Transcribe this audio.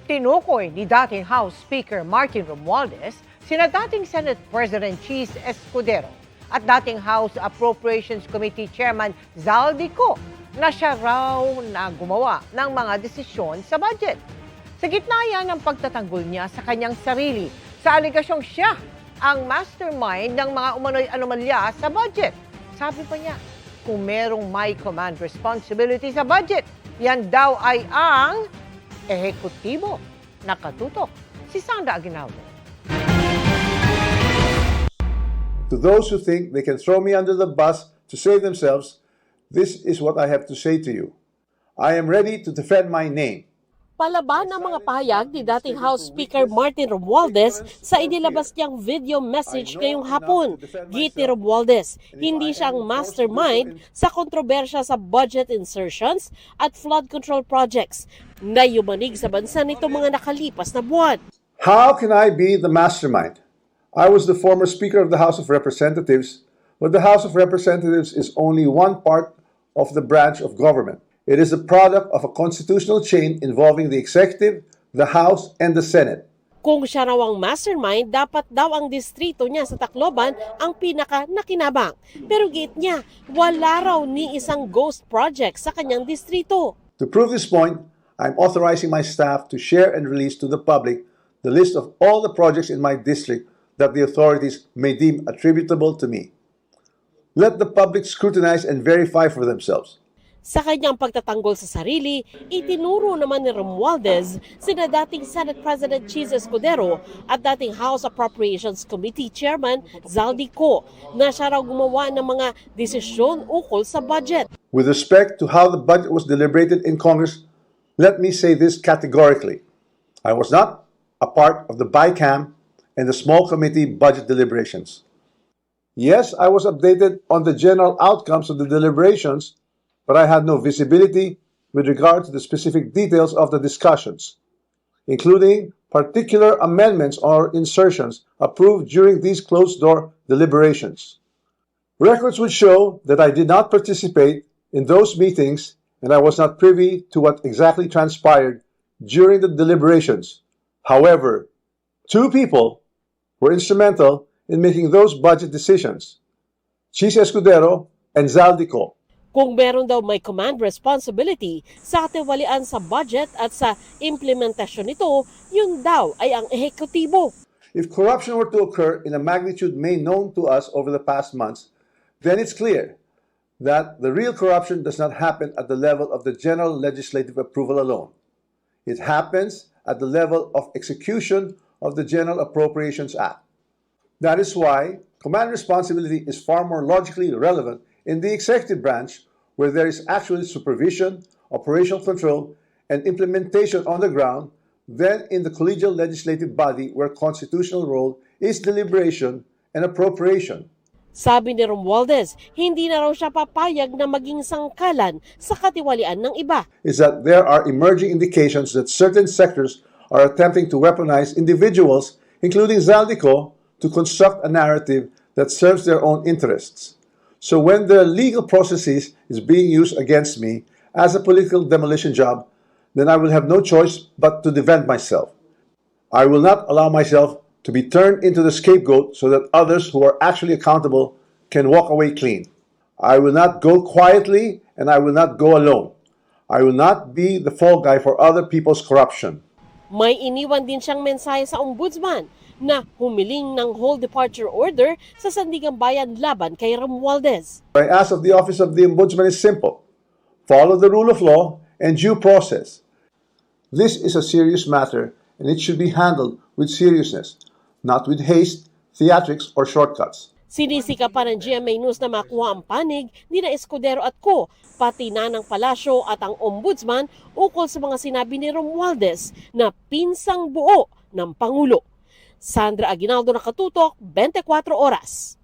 Tinukoy ni dating House Speaker Martin Romualdez sina dating Senate President Cheese Escudero at dating House Appropriations Committee Chairman Zaldico na siya raw na gumawa ng mga desisyon sa budget. Sa gitna yan ng pagtatanggol niya sa kanyang sarili sa aligasyong siya ang mastermind ng mga umano'y anomalya sa budget. Sabi pa niya, kung merong may command responsibility sa budget, yan daw ay ang ehekutibo. Nakatutok si Sandra Aguinaldo. To those who think they can throw me under the bus to save themselves, this is what I have to say to you. I am ready to defend my name. Palaban ang mga pahayag ni dating House Speaker Martin Romualdez sa inilabas niyang video message ngayong hapon. Git ni Romualdez, hindi siyang mastermind sa kontrobersya sa budget insertions at flood control projects na yumanig sa bansa nito mga nakalipas na buwan. How can I be the mastermind? I was the former Speaker of the House of Representatives, but the House of Representatives is only one part of the branch of government. It is a product of a constitutional chain involving the executive, the House, and the Senate. Kung siya raw ang mastermind, dapat daw ang distrito niya sa Tacloban ang pinaka nakinabang. Pero git niya, wala raw ni isang ghost project sa kanyang distrito. To prove this point, I'm authorizing my staff to share and release to the public the list of all the projects in my district that the authorities may deem attributable to me. Let the public scrutinize and verify for themselves. Sa kanyang pagtatanggol sa sarili, itinuro naman ni Romualdez sina dating Senate President Cheese Escudero at dating House Appropriations Committee Chairman Zaldico na siya raw gumawa ng mga desisyon ukol sa budget. With respect to how the budget was deliberated in Congress, let me say this categorically. I was not a part of the BICAM and the small committee budget deliberations. Yes, I was updated on the general outcomes of the deliberations, but I had no visibility with regard to the specific details of the discussions, including particular amendments or insertions approved during these closed-door deliberations. Records would show that I did not participate in those meetings and I was not privy to what exactly transpired during the deliberations. However, two people were instrumental in making those budget decisions, Cheese Escudero and Zaldico. Kung meron daw may command responsibility sa katiwalian sa budget at sa implementasyon nito, yun daw ay ang ehekutibo. If corruption were to occur in a magnitude made known to us over the past months, then it's clear that the real corruption does not happen at the level of the general legislative approval alone. It happens at the level of execution of the General Appropriations Act. That is why command responsibility is far more logically relevant in the executive branch, where there is actually supervision, operational control, and implementation on the ground, than in the collegial legislative body, where constitutional role is deliberation and appropriation. Sabi ni Romualdez, hindi na raw siya papayag na maging sangkalan sa katiwalian ng iba. Is that there are emerging indications that certain sectors are attempting to weaponize individuals, including Zaldico, to construct a narrative that serves their own interests. So when the legal processes is being used against me as a political demolition job, then I will have no choice but to defend myself. I will not allow myself to be turned into the scapegoat so that others who are actually accountable can walk away clean. I will not go quietly and I will not go alone. I will not be the fall guy for other people's corruption. May iniwan din siyang mensahe sa ombudsman na humiling ng whole departure order sa Sandigan Bayan laban kay Romualdez. What I ask of the office of the ombudsman is simple. Follow the rule of law and due process. This is a serious matter and it should be handled with seriousness, not with haste, theatrics, or shortcuts. Sinisika pa ng GMA News na makuha ang panig ni na Escudero at co, pati na ng palasyo at ang ombudsman ukol sa mga sinabi ni Romualdez na pinsang buo ng Pangulo. Sandra Aguinaldo, Nakatutok, 24 Oras.